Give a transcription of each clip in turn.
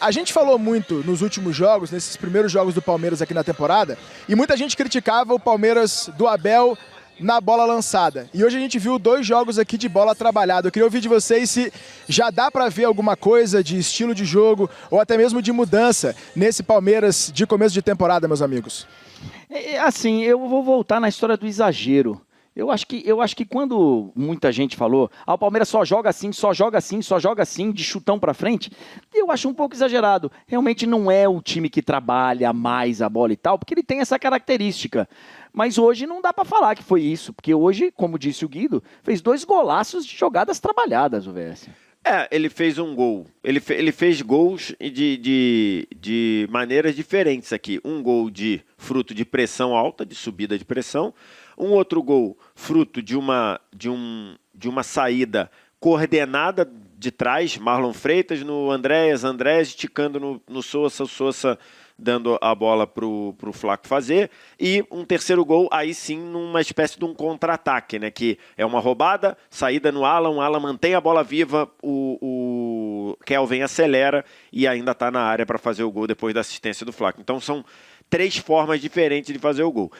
A gente falou muito nos últimos jogos, nesses primeiros jogos do Palmeiras aqui na temporada, e muita gente criticava o Palmeiras do Abel na bola lançada. E hoje a gente viu 2 jogos aqui de bola trabalhada. Eu queria ouvir de vocês se já dá para ver alguma coisa de estilo de jogo ou até mesmo de mudança nesse Palmeiras de começo de temporada, meus amigos. Assim, eu vou voltar na história do exagero. Eu acho que quando muita gente falou, o Palmeiras só joga assim, só joga assim, só joga assim, de chutão pra frente, eu acho um pouco exagerado. Realmente não é o time que trabalha mais a bola e tal, porque ele tem essa característica. Mas hoje não dá pra falar que foi isso, porque hoje, como disse o Guido, fez 2 golaços de jogadas trabalhadas, o VS. Ele fez um gol. Ele fez gols de maneiras diferentes aqui. Um gol de fruto de pressão alta, de subida de pressão. Um outro gol fruto de uma saída coordenada de trás, Marlon Freitas no Andréas esticando no Sousa, o Sousa dando a bola para o Flaco fazer, e um terceiro gol, aí sim, numa espécie de um contra-ataque, né, que é uma roubada, saída no Alan, o Alan mantém a bola viva, o Kelvin acelera e ainda está na área para fazer o gol depois da assistência do Flaco. Então são 3 formas diferentes de fazer o gol.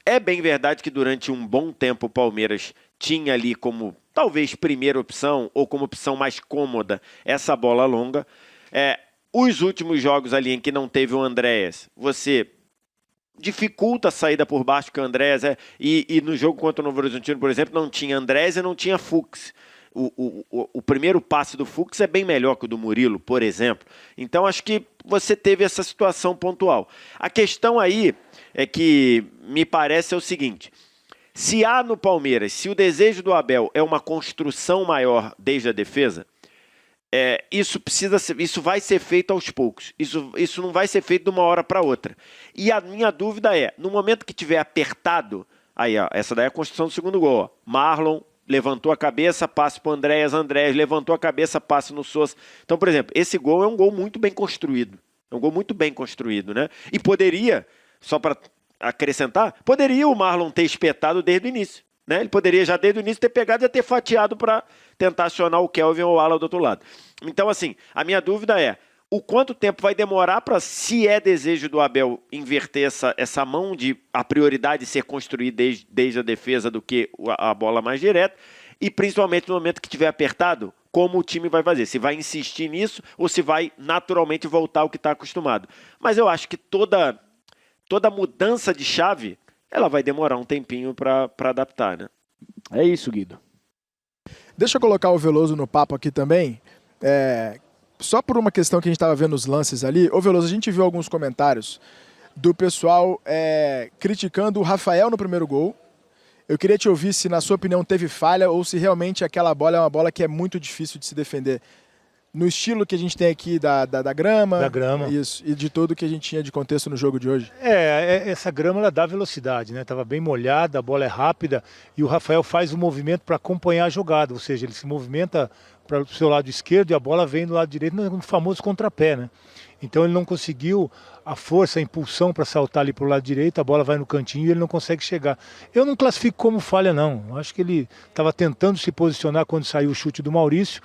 É bem verdade que durante um bom tempo o Palmeiras tinha ali como talvez primeira opção ou como opção mais cômoda essa bola longa. Os últimos jogos ali em que não teve o Andréas, você dificulta a saída por baixo que o Andréas e no jogo contra o Novo Horizontino, por exemplo, não tinha Andréas e não tinha Fux. O primeiro passe do Fux é bem melhor que o do Murilo, por exemplo. Então acho que você teve essa situação pontual. A questão aí é que me parece é o seguinte: se há no Palmeiras, se o desejo do Abel é uma construção maior desde a defesa, isso vai ser feito aos poucos. Isso não vai ser feito de uma hora para outra. E a minha dúvida é, no momento que tiver apertado, aí ó, essa daí é a construção do segundo gol. Ó. Marlon levantou a cabeça, passe para o Andréas levantou a cabeça, passe no Sousa. Então, por exemplo, esse gol é um gol muito bem construído. É um gol muito bem construído, né? E poderia, só para acrescentar, poderia o Marlon ter espetado desde o início. Né? Ele poderia já desde o início ter pegado e ter fatiado para tentar acionar o Kelvin ou o Alan do outro lado. Então, assim, a minha dúvida é o quanto tempo vai demorar para, se é desejo do Abel, inverter essa mão de a prioridade ser construída desde a defesa do que a bola mais direta, e principalmente no momento que estiver apertado, como o time vai fazer, se vai insistir nisso ou se vai naturalmente voltar ao que está acostumado. Mas eu acho que toda mudança de chave, ela vai demorar um tempinho para adaptar, né? É isso, Guido. Deixa eu colocar o Veloso no papo aqui também. Só por uma questão que a gente estava vendo os lances ali. Ô Veloso, a gente viu alguns comentários do pessoal criticando o Rafael no primeiro gol. Eu queria te ouvir se, na sua opinião, teve falha ou se realmente aquela bola é uma bola que é muito difícil de se defender. No estilo que a gente tem aqui da grama. Da grama. Isso, e de tudo que a gente tinha de contexto no jogo de hoje. Essa grama ela dá velocidade, né? Tava bem molhada, a bola é rápida e o Rafael faz o movimento para acompanhar a jogada, ou seja, ele se movimenta para o seu lado esquerdo e a bola vem do lado direito no famoso contrapé, né? Então ele não conseguiu a força, a impulsão para saltar ali para o lado direito, a bola vai no cantinho e ele não consegue chegar. Eu não classifico como falha, não. Eu acho que ele estava tentando se posicionar quando saiu o chute do Maurício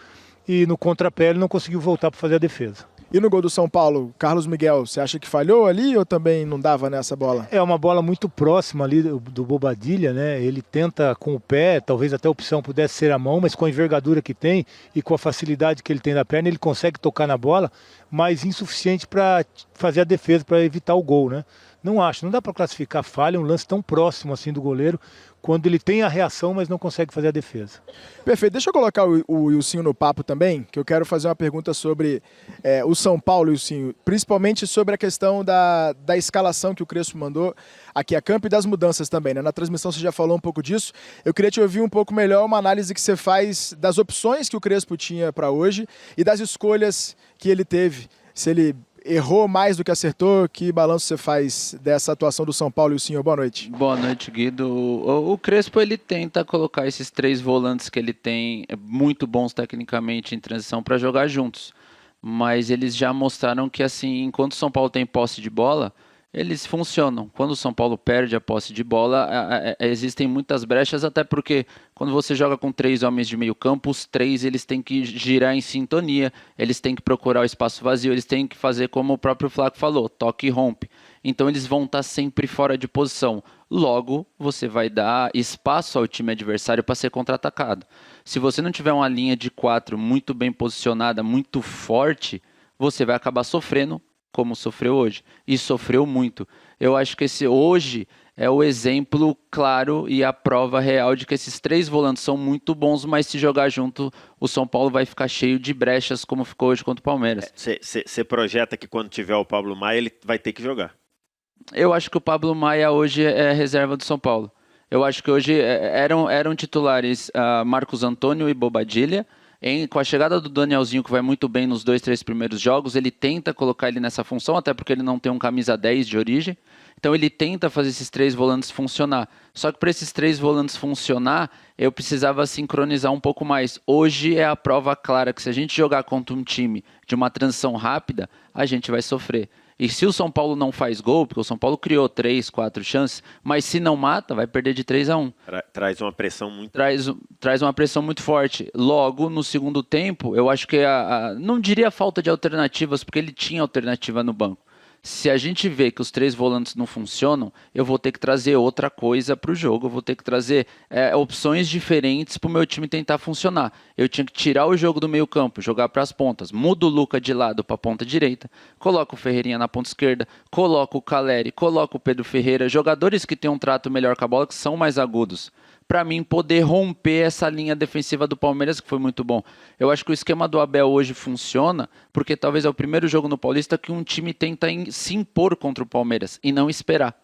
e no contrapé ele não conseguiu voltar para fazer a defesa. E no gol do São Paulo, Carlos Miguel, você acha que falhou ali ou também não dava nessa bola? É uma bola muito próxima ali do Bobadilha, né? Ele tenta com o pé, talvez até a opção pudesse ser a mão, mas com a envergadura que tem e com a facilidade que ele tem na perna, ele consegue tocar na bola, mas insuficiente para fazer a defesa, para evitar o gol, né? Não acho, não dá para classificar falha, um lance tão próximo assim do goleiro, quando ele tem a reação, mas não consegue fazer a defesa. Perfeito. Deixa eu colocar o Wilsinho no papo também, que eu quero fazer uma pergunta sobre o São Paulo, Wilsinho, principalmente sobre a questão da escalação que o Crespo mandou aqui a campo e das mudanças também, né? Na transmissão você já falou um pouco disso. Eu queria te ouvir um pouco melhor uma análise que você faz das opções que o Crespo tinha para hoje e das escolhas que ele teve. Se ele errou mais do que acertou, que balanço você faz dessa atuação do São Paulo e o senhor? Boa noite. Boa noite, Guido. O Crespo, ele tenta colocar esses 3 volantes que ele tem, muito bons tecnicamente em transição, para jogar juntos. Mas eles já mostraram que, assim, enquanto o São Paulo tem posse de bola, eles funcionam. Quando o São Paulo perde a posse de bola, existem muitas brechas, até porque quando você joga com 3 homens de meio campo, os 3 eles têm que girar em sintonia, eles têm que procurar o espaço vazio, eles têm que fazer como o próprio Flaco falou, toque e rompe. Então eles vão estar sempre fora de posição. Logo, você vai dar espaço ao time adversário para ser contra-atacado. Se você não tiver uma linha de 4 muito bem posicionada, muito forte, você vai acabar sofrendo como sofreu hoje. E sofreu muito. Eu acho que esse hoje é o exemplo claro e a prova real de que esses 3 volantes são muito bons, mas se jogar junto, o São Paulo vai ficar cheio de brechas como ficou hoje contra o Palmeiras. Você projeta que quando tiver o Pablo Maia, ele vai ter que jogar? Eu acho que o Pablo Maia hoje é reserva do São Paulo. Eu acho que hoje eram titulares Marcos Antônio e Bobadilla. Com a chegada do Danielzinho, que vai muito bem nos 2, 3 primeiros jogos, ele tenta colocar ele nessa função, até porque ele não tem um camisa 10 de origem. Então ele tenta fazer esses 3 volantes funcionar. Só que para esses 3 volantes funcionar, eu precisava sincronizar um pouco mais. Hoje é a prova clara que se a gente jogar contra um time de uma transição rápida, a gente vai sofrer. E se o São Paulo não faz gol, porque o São Paulo criou 3, 4 chances, mas se não mata, vai perder de 3-1. Traz uma pressão muito... Traz uma pressão muito forte. Logo, no segundo tempo, eu acho que não diria falta de alternativas, porque ele tinha alternativa no banco. Se a gente vê que os 3 volantes não funcionam, eu vou ter que trazer outra coisa para o jogo, eu vou ter que trazer opções diferentes para o meu time tentar funcionar. Eu tinha que tirar o jogo do meio campo, jogar para as pontas, mudo o Luca de lado para a ponta direita, coloco o Ferreirinha na ponta esquerda, coloco o Caleri, coloco o Pedro Ferreira, jogadores que têm um trato melhor com a bola, que são mais agudos, para mim poder romper essa linha defensiva do Palmeiras, que foi muito bom. Eu acho que o esquema do Abel hoje funciona, porque talvez é o primeiro jogo no Paulista que um time tenta se impor contra o Palmeiras e não esperar.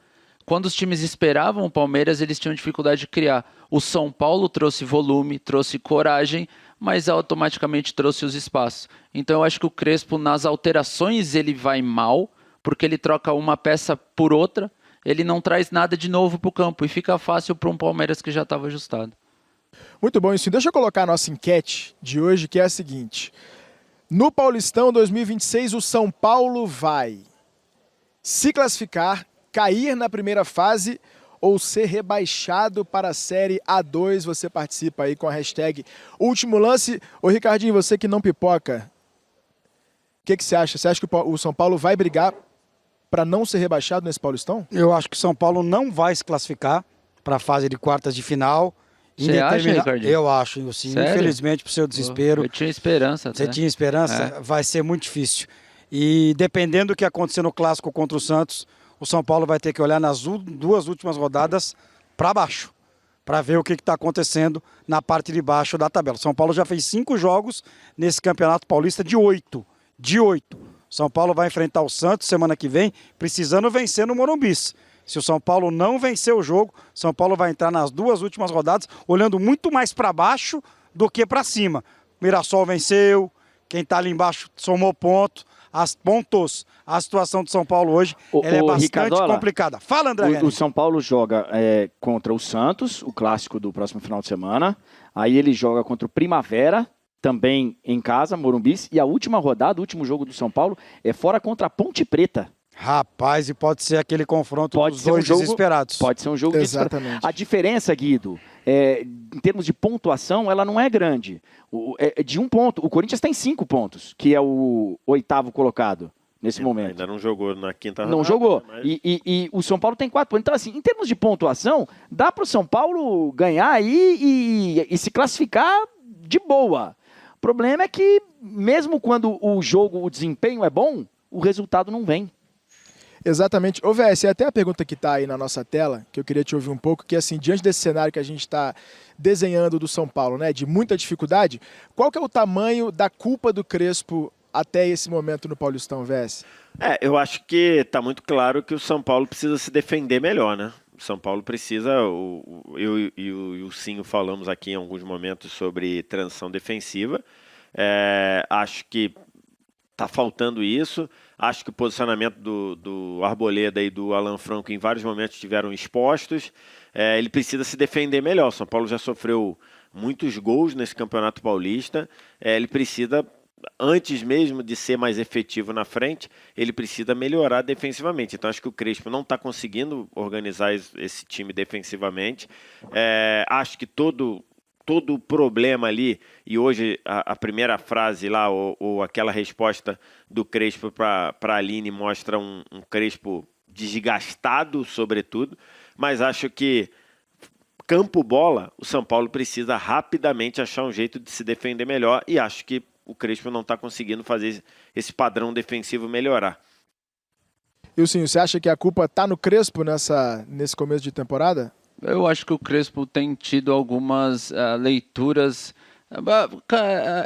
Quando os times esperavam o Palmeiras, eles tinham dificuldade de criar. O São Paulo trouxe volume, trouxe coragem, mas automaticamente trouxe os espaços. Então eu acho que o Crespo, nas alterações, ele vai mal, porque ele troca uma peça por outra, ele não traz nada de novo para o campo e fica fácil para um Palmeiras que já estava ajustado. Muito bom, isso. Deixa eu colocar a nossa enquete de hoje, que é a seguinte. No Paulistão 2026, o São Paulo vai se classificar, cair na primeira fase ou ser rebaixado para a Série A2? Você participa aí com a hashtag Último Lance. Ô Ricardinho, você que não pipoca, o que você acha? Você acha que o São Paulo vai brigar para não ser rebaixado nesse Paulistão? Eu acho que o São Paulo não vai se classificar para a fase de quartas de final. Você acha, Ricardinho? Eu acho, sim. Infelizmente, para o seu desespero. Eu tinha esperança. Você tinha esperança? Vai ser muito difícil. E dependendo do que acontecer no clássico contra o Santos, o São Paulo vai ter que olhar nas 2 últimas rodadas para baixo, para ver o que está acontecendo na parte de baixo da tabela. O São Paulo já fez 5 jogos nesse Campeonato Paulista de 8. São Paulo vai enfrentar o Santos semana que vem, precisando vencer no Morumbi. Se o São Paulo não vencer o jogo, São Paulo vai entrar nas 2 últimas rodadas, olhando muito mais para baixo do que para cima. Mirassol venceu, quem está ali embaixo somou pontos. A situação do São Paulo hoje é bastante Ricardola, complicada. Fala, André. O São Paulo joga contra o Santos, o clássico do próximo final de semana. Aí ele joga contra o Primavera, também em casa, Morumbi. E a última rodada, o último jogo do São Paulo, é fora contra a Ponte Preta. Rapaz, e pode ser aquele confronto dos dois desesperados. Pode ser um jogo desesperado. A diferença, Guido, em termos de pontuação, ela não é grande. De 1 ponto. O Corinthians tem 5 pontos, que é o 8º colocado nesse momento. Ainda não jogou na quinta rodada. Não jogou. Mas... E o São Paulo tem 4 pontos. Então, assim, em termos de pontuação, dá para o São Paulo ganhar aí e se classificar de boa. O problema é que, mesmo quando o desempenho é bom, o resultado não vem. Exatamente. Ô, VS, até a pergunta que está aí na nossa tela, que eu queria te ouvir um pouco, que assim, diante desse cenário que a gente está desenhando do São Paulo, né, de muita dificuldade, qual que é o tamanho da culpa do Crespo até esse momento no Paulistão, VS? Eu acho que está muito claro que o São Paulo precisa se defender melhor, né? O São Paulo precisa, eu e o Cinho falamos aqui em alguns momentos sobre transição defensiva, acho que está faltando isso. Acho que o posicionamento do Arboleda e do Alan Franco em vários momentos estiveram expostos. Ele precisa se defender melhor. O São Paulo já sofreu muitos gols nesse Campeonato Paulista. Ele precisa antes mesmo de ser mais efetivo na frente, ele precisa melhorar defensivamente. Então acho que o Crespo não está conseguindo organizar esse time defensivamente. Acho que todo o problema ali, e hoje a primeira frase lá, ou aquela resposta do Crespo para a Aline mostra um Crespo desgastado, sobretudo, mas acho que campo-bola, o São Paulo precisa rapidamente achar um jeito de se defender melhor, e acho que o Crespo não está conseguindo fazer esse padrão defensivo melhorar. E você acha que a culpa está no Crespo nesse começo de temporada? Eu acho que o Crespo tem tido algumas leituras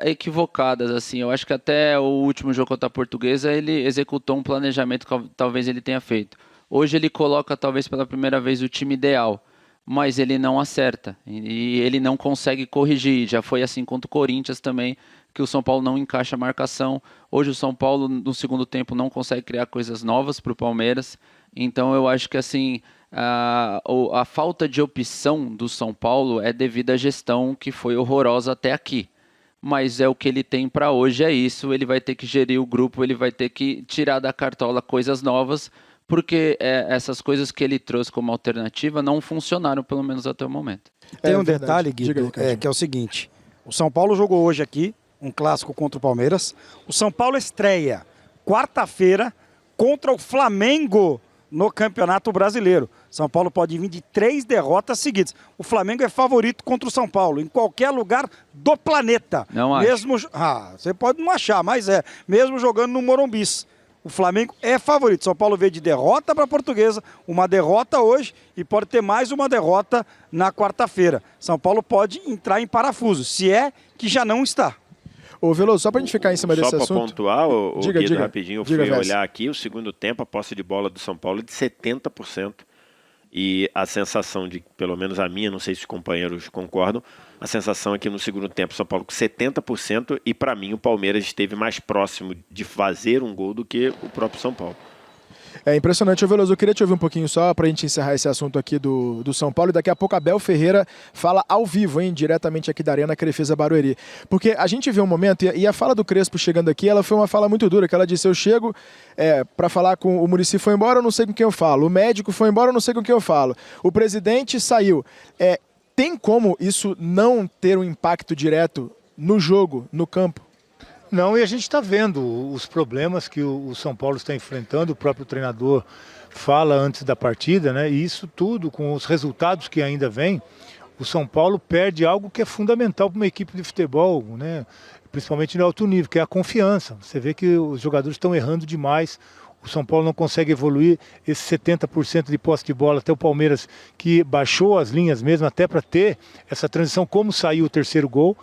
equivocadas, assim. Eu acho que até o último jogo contra a Portuguesa ele executou um planejamento que talvez ele tenha feito. Hoje ele coloca talvez pela primeira vez o time ideal, mas ele não acerta e ele não consegue corrigir. Já foi assim contra o Corinthians também, que o São Paulo não encaixa a marcação. Hoje o São Paulo no segundo tempo não consegue criar coisas novas para o Palmeiras. Então eu acho que assim a falta de opção do São Paulo é devido à gestão que foi horrorosa até aqui. Mas é o que ele tem para hoje, é isso. Ele vai ter que gerir o grupo, ele vai ter que tirar da cartola coisas novas, porque essas coisas que ele trouxe como alternativa não funcionaram, pelo menos até o momento. Tem um detalhe, Guido, que é o seguinte: o São Paulo jogou hoje aqui um clássico contra o Palmeiras. O São Paulo estreia quarta-feira contra o Flamengo no Campeonato Brasileiro. São Paulo pode vir de 3 derrotas seguidas. O Flamengo é favorito contra o São Paulo em qualquer lugar do planeta. Não acho. Você pode não achar, mas mesmo jogando no Morumbi. O Flamengo é favorito. São Paulo veio de derrota para a Portuguesa, uma derrota hoje e pode ter mais uma derrota na quarta-feira. São Paulo pode entrar em parafuso, se é que já não está. Ô Veloso, só para a gente ficar em cima desse assunto... Só para pontuar, Guido, rapidinho, eu fui Vess. olhar aqui, o segundo tempo, a posse de bola do São Paulo é de 70%. E a sensação de, pelo menos a minha, não sei se os companheiros concordam, a sensação é que no segundo tempo São Paulo com 70% e para mim o Palmeiras esteve mais próximo de fazer um gol do que o próprio São Paulo. É impressionante, Veloso. Eu queria te ouvir um pouquinho só para a gente encerrar esse assunto aqui do São Paulo. E daqui a pouco Abel Ferreira fala ao vivo, diretamente aqui da Arena Crefisa Barueri. Porque a gente vê um momento, e a fala do Crespo chegando aqui, ela foi uma fala muito dura, que ela disse: eu chego para falar com o Muricy foi embora, eu não sei com quem eu falo. O médico foi embora, eu não sei com quem eu falo. O presidente saiu. Tem como isso não ter um impacto direto no jogo, no campo? Não, e a gente está vendo os problemas que o São Paulo está enfrentando, o próprio treinador fala antes da partida, né? E isso tudo, com os resultados que ainda vêm, o São Paulo perde algo que é fundamental para uma equipe de futebol, né? Principalmente no alto nível, que é a confiança. Você vê que os jogadores estão errando demais, o São Paulo não consegue evoluir esse 70% de posse de bola, até o Palmeiras que baixou as linhas mesmo, até para ter essa transição, como saiu o terceiro gol.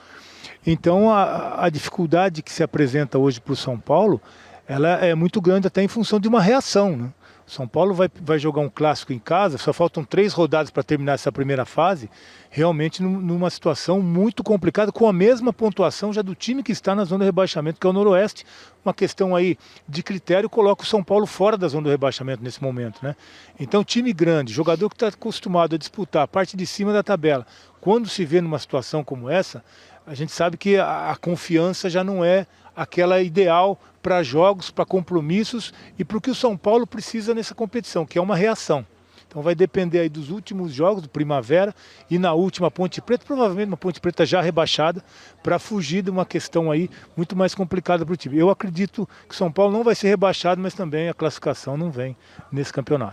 Então a dificuldade que se apresenta hoje para o São Paulo, ela é muito grande até em função de uma reação, né? O São Paulo vai jogar um clássico em casa, só faltam 3 rodadas para terminar essa primeira fase, realmente numa situação muito complicada, com a mesma pontuação já do time que está na zona do rebaixamento, que é o Noroeste. Uma questão aí de critério coloca o São Paulo fora da zona do rebaixamento nesse momento, né? Então time grande, jogador que está acostumado a disputar a parte de cima da tabela, quando se vê numa situação como essa, a gente sabe que a confiança já não é aquela ideal para jogos, para compromissos e para o que o São Paulo precisa nessa competição, que é uma reação. Então vai depender aí dos últimos jogos, do Primavera e na última Ponte Preta, provavelmente uma Ponte Preta já rebaixada, para fugir de uma questão aí muito mais complicada para o time. Eu acredito que o São Paulo não vai ser rebaixado, mas também a classificação não vem nesse campeonato.